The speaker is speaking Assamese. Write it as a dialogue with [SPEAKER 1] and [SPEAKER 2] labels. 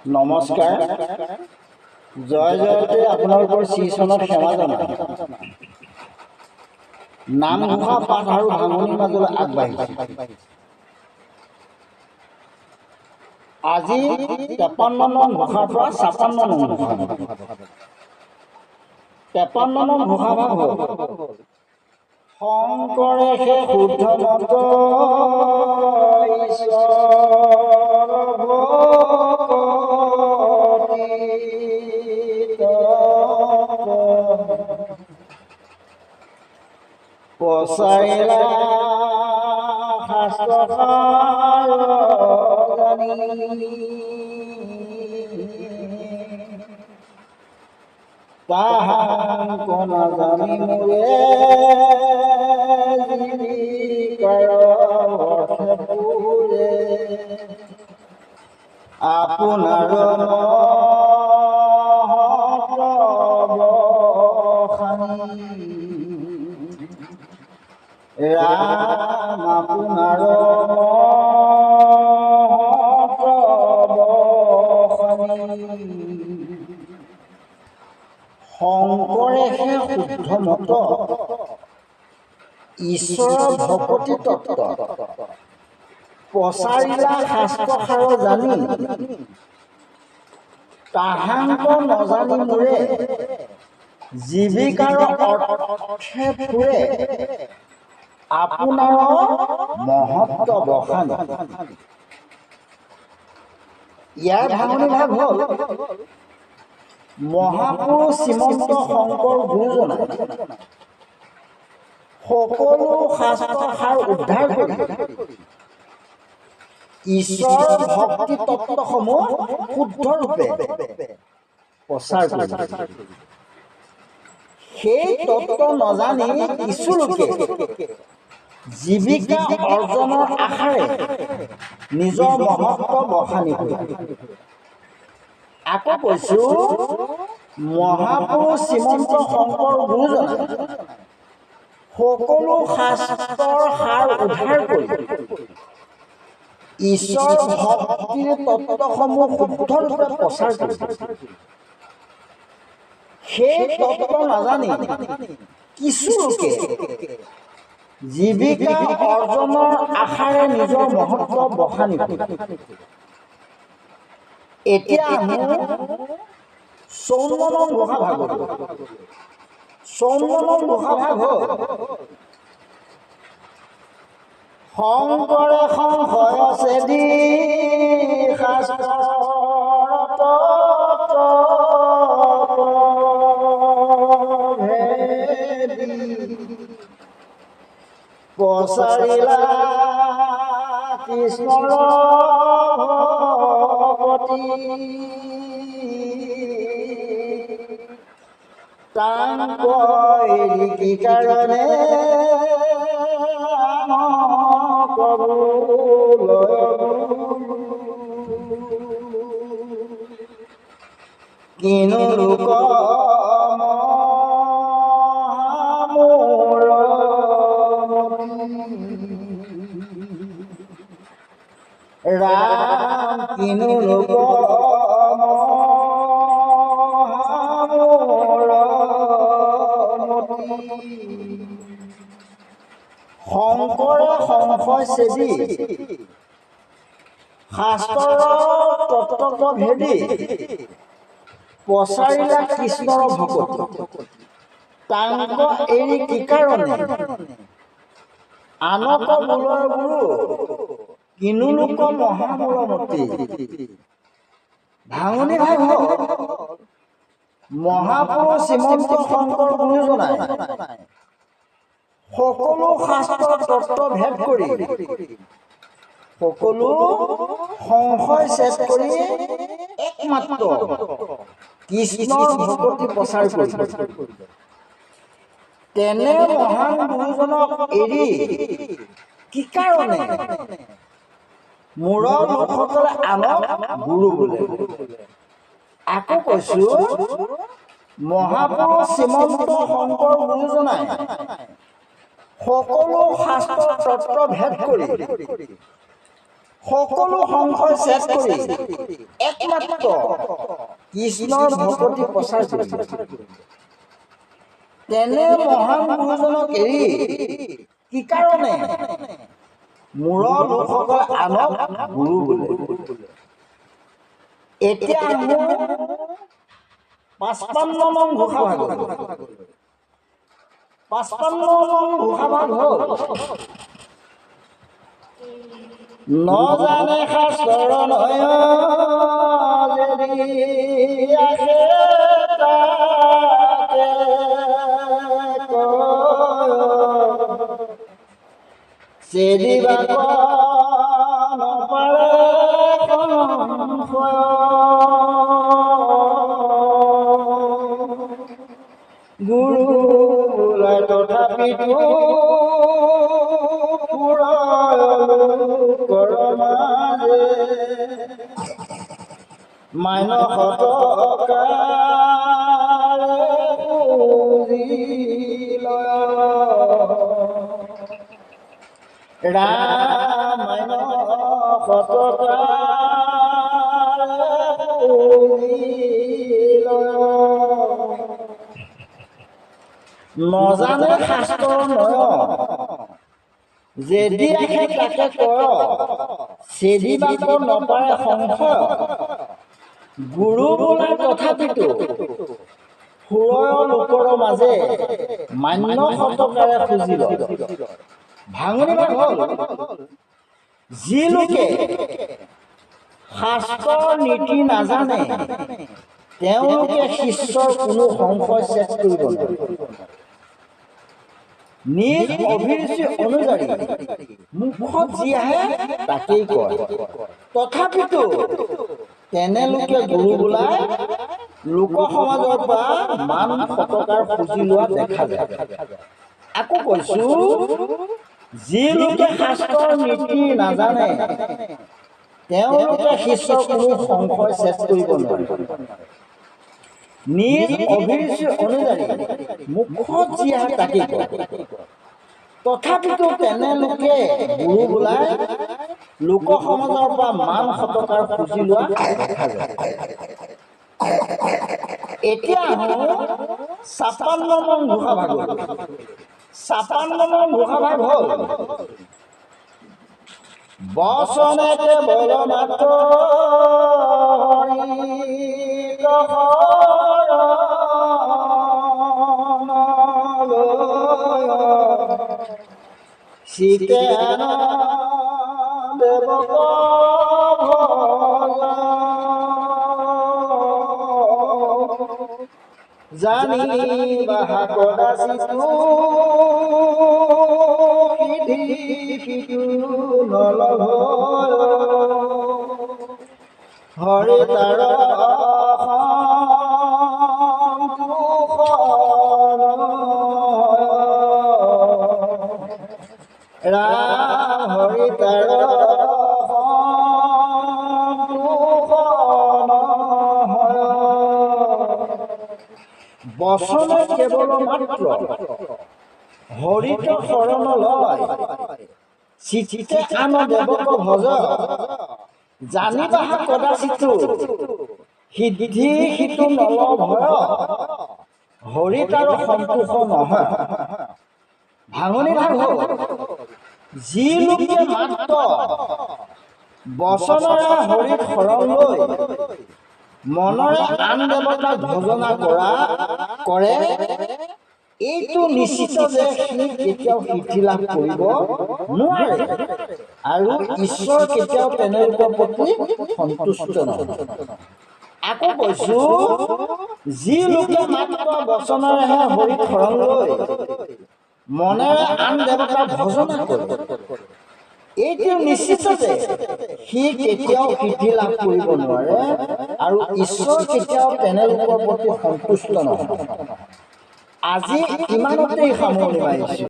[SPEAKER 1] নমস্কাৰ। জয় জয়তে আপোনালোকৰ শ্ৰীচৰণক সেৱা জনাই নামঘোষা পাঠ আৰু ভাঙনিৰ মাজলৈ আগবাঢ়িছে। আজি 53 নং ঘোষাৰ পৰা 56 নং ঘোষা। 53 নং ঘোষা ভাগ হ'ল শংকৰে হে শুদ্ধ মত পচাইলা শাস্ত্ৰসাৰ জানি তাহাক নাজানি মোৰে জীৱিকাৰ পুৰে আপোনাৰ ৰাম আপোনাৰ শংকৰে হে শুদ্ধ মত ঈশ্বৰৰ ভকতি তত্ত্ব পচাৰিলা শাস্ত্ৰসাৰ জানি তাহাঙ্ক নজানি মোৰে জীৱিকাৰ অৰ্থে ফুৰে আপোনাৰ মহত্ব বখানি। ইয়াৰ ভাঙনি ভাগ হ'ল মহাপুৰুষ শ্ৰীমন্ত শংকৰ গুৰুজনাই সকলো শাস্ত্ৰসাৰ উদ্ধাৰ কৰি ঈশ্বৰ ভক্তি তত্ত্বসমূহ শুদ্ধ ৰূপে প্ৰচাৰ কৰিছে। সেই তত্ত্ব নজানি কিছু লোকে জীৱিকা অৰ্জনৰ আশাৰে নিজৰ মহত্ব বখানি কৰে। আকৌ কৈছো মহাপুৰুষ শ্ৰীমন্ত শংকৰ গুৰুজনাই সকলো শাস্ত্ৰৰ সাৰ উদ্ধাৰ কৰি ঈশ্বৰ ভক্তিৰ তত্ত্বসমূহ শুদ্ধ ৰূপে প্ৰচাৰ কৰিছে। সেই তত্ত্ব নাজানি কিছু লোকে জীৱিকা অৰ্জনৰ আশাৰে নিজৰ মহত্ব বখানি কৰে। এতিয়া আমি 54 নং ঘোষা ভাগ। 54 নং ঘোষা ভাগ হ'ল শংকৰে সংশয় চেদি শাস্ত্ৰত পচাৰিলা কৃষ্ণৰ ভকতি তাঙ্ক এৰি কি কাৰণে কিনো লোক ৰাম কিনো লোক শংকৰে সংশয় চেদি শাস্ত্ৰৰ তত্ত্ব ভেদি পচাৰিলা কৃষ্ণৰ ভকতি তাঙ্ক এৰি কি কাৰণে আনক বোলৰ গুৰু কিনো লোক মহামূলমতী। ভাঙনি ভাগ হ'ল মহাপুৰুষ শ্ৰীমন্ত শংকৰ গুৰুজনাই সকলো শাস্ত্ৰৰ তত্ত্ব ভেদ কৰি সকলো সংশয় ছেদ কৰি একমাত্ৰ কৃষ্ণৰ ভকতি প্ৰচাৰ কৰিছে। তেনে মহান গুৰুজনক এৰি কি কাৰণে মূৰৰ লোকসকলে আনক গুৰু বোলে। আকৌ কৈছো মহাপুৰুষ শ্ৰীমন্ত শংকৰ গুৰুজনাই সকলো শাস্ত্ৰ তত্ত্ব ভেদ কৰি সকলো সংশয় শেষ কৰি একমাত্ৰ কৃষ্ণৰ ভকতি প্ৰচাৰ কৰিলে। তেনে মহান গুৰুজনক এৰি কি কাৰণে মূৰৰ লোকসকল আনক গুৰু বোলে। এতিয়া মোৰ ৫৫ নং ঘোষা ভাগ ৫৫ নং ঘোষা ভাগ হ'ল নজানে শাস্ত্ৰৰ নয় যদি আহে তাকে চেদিবা নপাৰে গুৰু বোলাই তথাপিতো মাইনস ৰাম নজানে শাস্ত্ৰ নয় যদি আহে তাকে কৰ চেদিবাক নপাৰে সংশয় গুৰু বোলা তথাপিতো সুৰৰ লোকৰ মাজে মান্য শতকাৰে খুজিল। ভাঙনি ভাগ হ'ল যি লোকে শাস্ত্ৰৰ নীতি নাজানে তেওঁলোকে শিষ্যৰ কোনো সংশয় শেষ কৰিব নোৱাৰে। নিজ অভিৰুচি অনুযায়ী মুখত যি আহে তাকেই কয়। তথাপিতো তেনে লোকে গুৰু বোলাই লোক সমাজৰ পৰা মান সৎকাৰ খুজি লোৱা দেখা যায়। আকৌ কৈছো যি লোকে শাস্ত্ৰৰ নীতি নাজানে তেওঁলোকে শিষ্যৰ কোনো সংশয় শেষ কৰিব নোৱাৰে। নিজ অভিৰুচি অনুযায়ী মুখত যি আহে তাকেই কয়। তথাপিতো তেনে লোকে গুৰু বোলাই লোক সমাজৰ পৰা মান সৎকাৰ খুজি লোৱা দেখা যায়। এতিয়া ৫৬ নং ঘোষা ভাগ ৫৬ নং ঘোষা ভাগ হ'ল বচনেতে বল মাত্ৰ সীতে দেৱক জানি বাহা কদাচিতো নলভ হৰি তাৰ ৰাম হৰি তাৰ বচনে কেৱল মাত্ৰ হৰিত শৰণ লয় চিত্তে আন দেৱক ভজ জানিবা কদাচিতো সিদ্ধি সিটো নলভ হৰিত আৰু সন্তোষ নহয়। ভাঙনি ভাগ হ'ল যি লোকে মাত্ৰ বচনেৰে হৰিত শৰণ লৈ মনৰে আন দেৱতাক ভজনা কৰে এইটো নিশ্চিত যে সি কেতিয়াও সিদ্ধি লাভ কৰিব নোৱাৰে আৰু ঈশ্বৰ কেতিয়াও তেনেলোকৰ প্ৰতি সন্তুষ্ট নহয়। আকৌ কৈছো যি লোকে মাত্ৰ বচনেৰেহে হৰিত শৰণ লৈ মনেৰে আন দেৱতাক ভজনা কৰে এইটো নিশ্চিত যে সি কেতিয়াও সিদ্ধি লাভ কৰিব নোৱাৰে আৰু ঈশ্বৰ কেতিয়াও তেনেলোকৰ প্ৰতি সন্তুষ্ট নহয়। আজি ইমানতেই সামৰণি মাৰিছো।